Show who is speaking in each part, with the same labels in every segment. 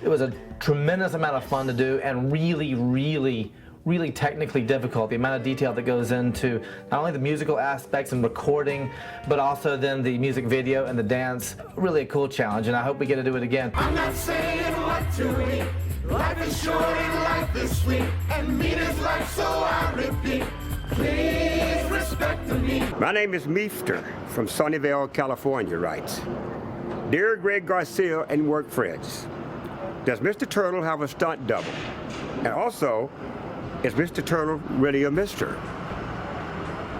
Speaker 1: It was a tremendous amount of fun to do and really technically difficult. The amount of detail that goes into not only the musical aspects and recording, but also then the music video and the dance. Really a cool challenge, and I hope we get to do it again.
Speaker 2: I'm not saying what to eat. Life is short and life is sweet, and meat is life, so I repeat. Please respect me.
Speaker 3: My name is Meester from Sunnyvale, California, writes, Dear Greg Garcia and work friends, does Mr. Turtle have a stunt double? And also, is Mr. Turtle really a mister?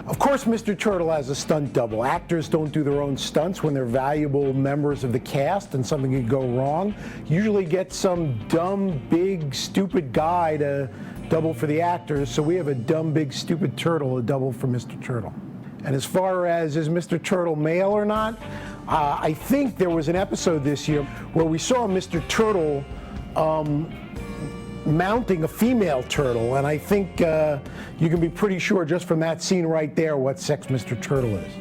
Speaker 4: Of course, Mr. Turtle has a stunt double. Actors don't do their own stunts when they're valuable members of the cast and something could go wrong. Usually get some dumb, big, stupid guy to double for the actors, so we have a dumb, big, stupid turtle, a double for Mr. Turtle. And as far as is Mr. Turtle male or not, I think there was an episode this year where we saw Mr. Turtle mounting a female turtle, and I think you can be pretty sure just from that scene right there what sex Mr. Turtle is.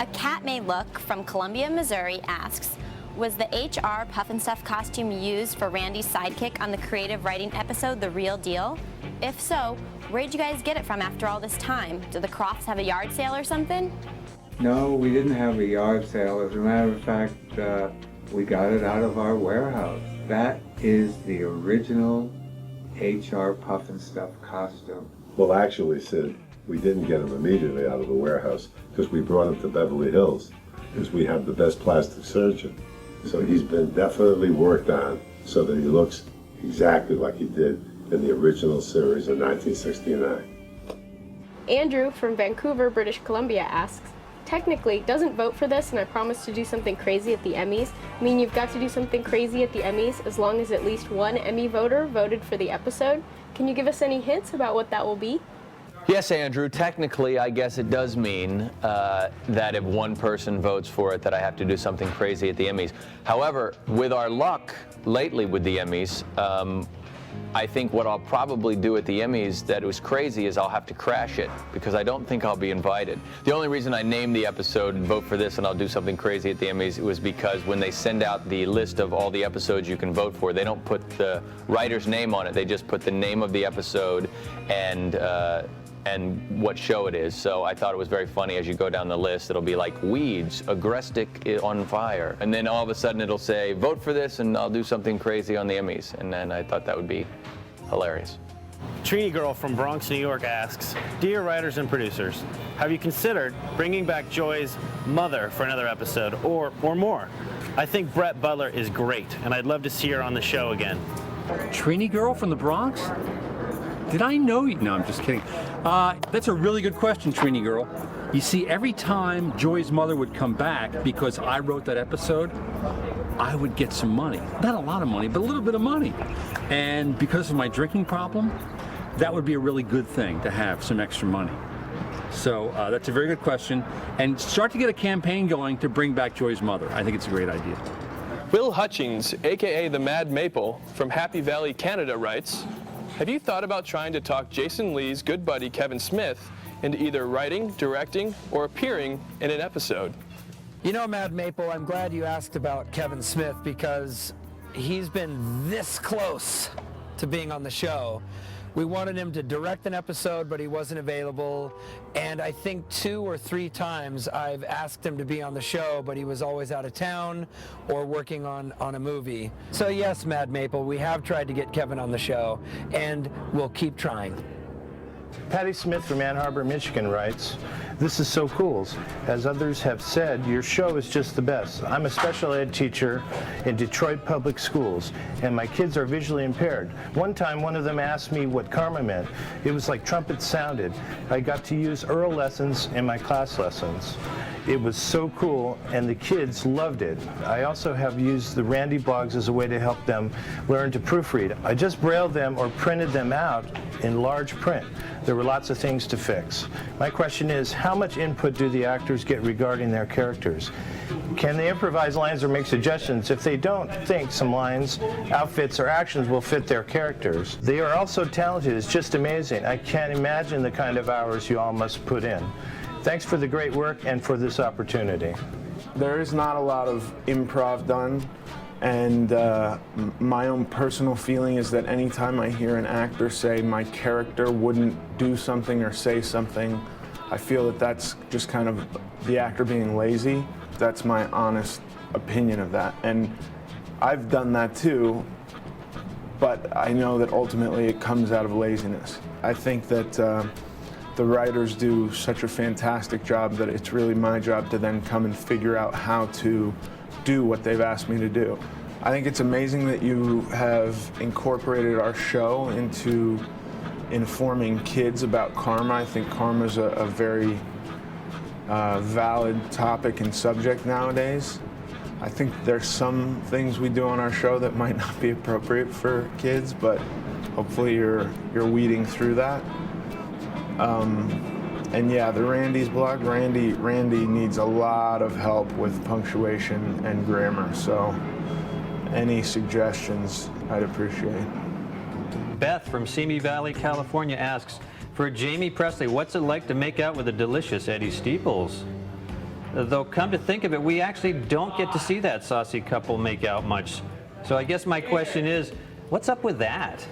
Speaker 5: A Cat May Look from Columbia, Missouri asks, was the HR Puff and Stuff costume used for Randy's sidekick on the creative writing episode the real deal? If so, where'd you guys get it from after all this time? Do the Crofts have a yard sale or something?
Speaker 6: No, we didn't have a yard sale. As a matter of fact, we got it out of our warehouse. That is the original HR Puff and Stuff costume.
Speaker 7: Well, actually, Sid, we didn't get him immediately out of the warehouse because we brought him to Beverly Hills because we have the best plastic surgeon. So he's been definitely worked on so that he looks exactly like he did in the original series in 1969.
Speaker 8: Andrew from Vancouver, British Columbia asks, technically, doesn't vote for this and I promise to do something crazy at the Emmys mean you've got to do something crazy at the Emmys as long as at least one Emmy voter voted for the episode? Can you give us any hints about what that will be?
Speaker 9: Yes, Andrew, technically I guess it does mean that if one person votes for it that I have to do something crazy at the Emmys. However, with our luck lately with the Emmys, I think what I'll probably do at the Emmys that was crazy is I'll have to crash it because I don't think I'll be invited. The only reason I named the episode Vote for This and I'll do something crazy at the Emmys was because when they send out the list of all the episodes you can vote for, they don't put the writer's name on it. They just put the name of the episode and what show it is. So I thought it was very funny as you go down the list. It'll be like Weeds, Agrestic on Fire. And then all of a sudden it'll say, vote for this and I'll do something crazy on the Emmys. And then I thought that would be hilarious.
Speaker 10: Trini Girl from Bronx, New York asks, Dear writers and producers, have you considered bringing back Joy's mother for another episode or more? I think Brett Butler is great and I'd love to see her on the show again.
Speaker 11: Trini Girl from the Bronx? Did I know you? No, I'm just kidding. That's a really good question, Trini Girl. You see, every time Joy's mother would come back, because I wrote that episode, I would get some money. Not a lot of money, but a little bit of money. And because of my drinking problem, that would be a really good thing to have some extra money. So that's a very good question. And start to get a campaign going to bring back Joy's mother. I think it's a great idea.
Speaker 12: Will Hutchings, aka the Mad Maple, from Happy Valley, Canada, writes, have you thought about trying to talk Jason Lee's good buddy Kevin Smith into either writing, directing, or appearing in an episode?
Speaker 1: You know, Mad Maple, I'm glad you asked about Kevin Smith because he's been this close to being on the show. We wanted him to direct an episode, but he wasn't available. And I think 2 or 3 times I've asked him to be on the show, but he was always out of town or working on a movie. So yes, Mad Maple, we have tried to get Kevin on the show, and we'll keep trying.
Speaker 13: Patty Smith from Ann Arbor, Michigan writes, this is so cool. As others have said, your show is just the best. I'm a special ed teacher in Detroit Public Schools, and my kids are visually impaired. One time, one of them asked me what karma meant. It was like trumpets sounded. I got to use Earl lessons in my class lessons. It was so cool, and the kids loved it. I also have used the Randy blogs as a way to help them learn to proofread. I just brailled them or printed them out in large print. There were lots of things to fix. My question is, how much input do the actors get regarding their characters? Can they improvise lines or make suggestions? If they don't think some lines, outfits, or actions will fit their characters. They are also talented. It's just amazing. I can't imagine the kind of hours you all must put in. Thanks for the great work and for this opportunity.
Speaker 14: There is not a lot of improv done And my own personal feeling is that anytime I hear an actor say my character wouldn't do something or say something, I feel that that's just kind of the actor being lazy. That's my honest opinion of that. And I've done that too, but I know that ultimately it comes out of laziness. I think that the writers do such a fantastic job that it's really my job to then come and figure out how to do what they've asked me to do. I think it's amazing that you have incorporated our show into informing kids about karma. I think karma is a very valid topic and subject nowadays. I think there's some things we do on our show that might not be appropriate for kids, but hopefully you're weeding through that. And yeah, the Randy's blog, Randy needs a lot of help with punctuation and grammar, so any suggestions I'd appreciate.
Speaker 15: Beth from Simi Valley, California asks, for Jamie Presley, what's it like to make out with a delicious Eddie Steeples? Though come to think of it, we actually don't get to see that saucy couple make out much. So I guess my question is, what's up with that?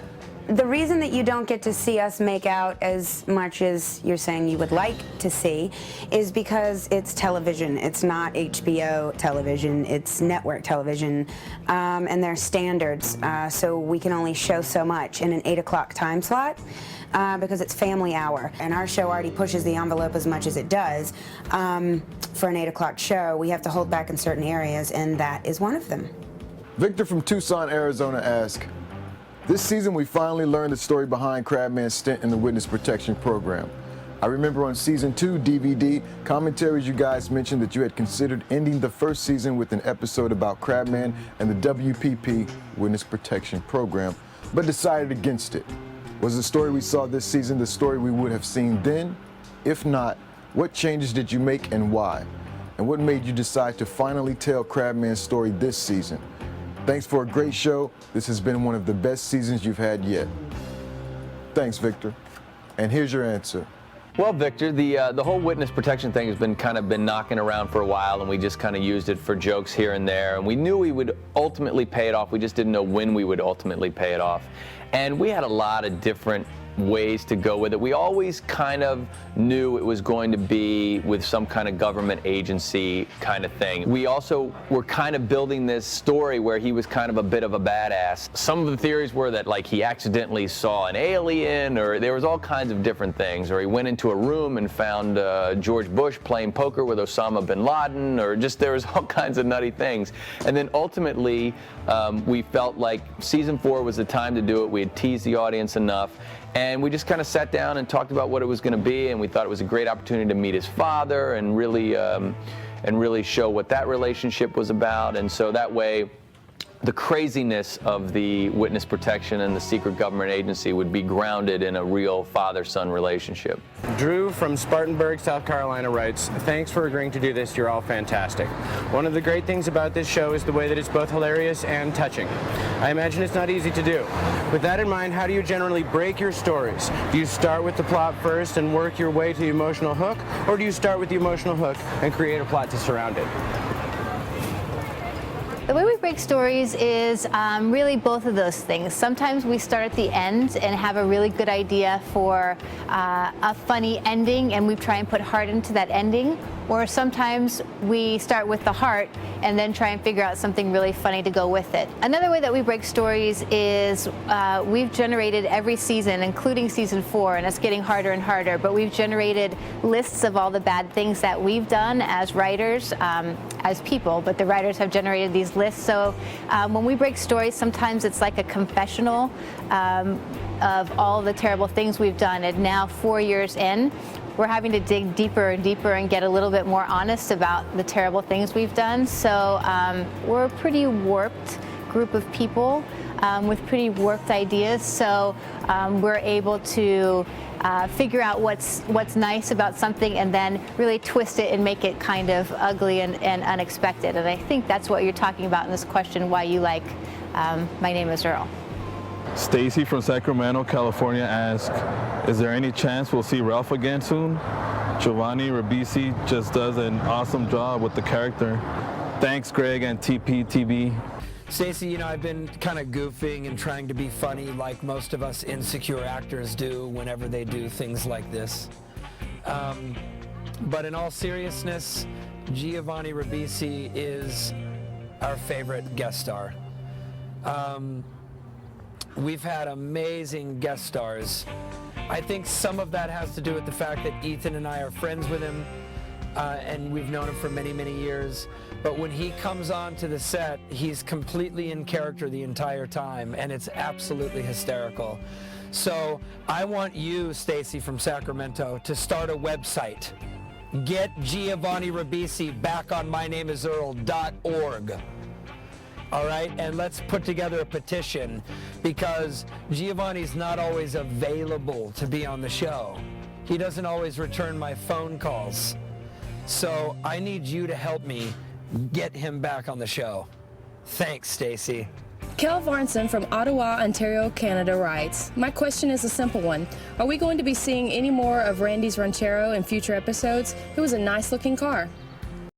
Speaker 16: The reason that you don't get to see us make out as much as you're saying you would like to see is because it's television. It's not HBO television, it's network television, and there's standards. So we can only show so much in an 8 o'clock time slot because it's family hour. And our show already pushes the envelope as much as it does. For an 8 o'clock show, we have to hold back in certain areas, and that is one of them.
Speaker 17: Victor from Tucson, Arizona asks, this season we finally learned the story behind Crabman's stint in the Witness Protection Program. I remember on Season 2 DVD commentaries you guys mentioned that you had considered ending the first season with an episode about Crabman and the WPP Witness Protection Program, but decided against it. Was the story we saw this season the story we would have seen then? If not, what changes did you make and why? And what made you decide to finally tell Crabman's story this season? Thanks for a great show. This has been one of the best seasons you've had yet. Thanks, Victor. And here's your answer.
Speaker 9: Well, Victor, the whole witness protection thing has been knocking around for a while, and we just kind of used it for jokes here and there. And we knew we would ultimately pay it off. We just didn't know when we would ultimately pay it off. And we had a lot of different ways to go with it. We always kind of knew it was going to be with some kind of government agency kind of thing. We also were kind of building this story where he was kind of a bit of a badass. Some of the theories were that like he accidentally saw an alien, or there was all kinds of different things, or he went into a room and found George Bush playing poker with Osama bin Laden, or just there was all kinds of nutty things. And then ultimately we felt like season 4 was the time to do it. We had teased the audience enough. And we just kind of sat down and talked about what it was going to be, and we thought it was a great opportunity to meet his father and really show what that relationship was about. And so that way, the craziness of the witness protection and the secret government agency would be grounded in a real father-son relationship.
Speaker 18: Drew from Spartanburg, South Carolina writes, thanks for agreeing to do this. You're all fantastic. One of the great things about this show is the way that it's both hilarious and touching. I imagine it's not easy to do. With that in mind, how do you generally break your stories? Do you start with the plot first and work your way to the emotional hook, or do you start with the emotional hook and create a plot to surround it?
Speaker 19: The way we break stories is really both of those things. Sometimes we start at the end and have a really good idea for a funny ending, and we try and put heart into that ending. Or sometimes we start with the heart and then try and figure out something really funny to go with it. Another way that we break stories is we've generated every season, including season 4, and it's getting harder and harder, but we've generated lists of all the bad things that we've done as writers, as people, but the writers have generated these lists. So when we break stories, sometimes it's like a confessional of all the terrible things we've done. And now 4 years in, we're having to dig deeper and deeper and get a little bit more honest about the terrible things we've done. So we're a pretty warped group of people with pretty warped ideas. So we're able to figure out what's nice about something and then really twist it and make it kind of ugly and unexpected. And I think that's what you're talking about in this question, why you like My Name is Earl.
Speaker 20: Stacy from Sacramento, California asks, is there any chance we'll see Ralph again soon? Giovanni Ribisi just does an awesome job with the character. Thanks, Greg and TPTV.
Speaker 1: Stacey, you know, I've been kind of goofing and trying to be funny like most of us insecure actors do whenever they do things like this. But in all seriousness, Giovanni Ribisi is our favorite guest star. We've had amazing guest stars. I think some of that has to do with the fact that Ethan and I are friends with him, and we've known him for many, many years. But when he comes on to the set, he's completely in character the entire time, and it's absolutely hysterical. So I want you, Stacey from Sacramento, to start a website. Get Giovanni Ribisi back on mynameesearl.org. All right, and let's put together a petition, because Giovanni's not always available to be on the show. He doesn't always return my phone calls. So I need you to help me get him back on the show. Thanks, Stacey.
Speaker 21: Kel Varnson from Ottawa, Ontario, Canada writes, my question is a simple one. Are we going to be seeing any more of Randy's Ranchero in future episodes? It was a nice looking car.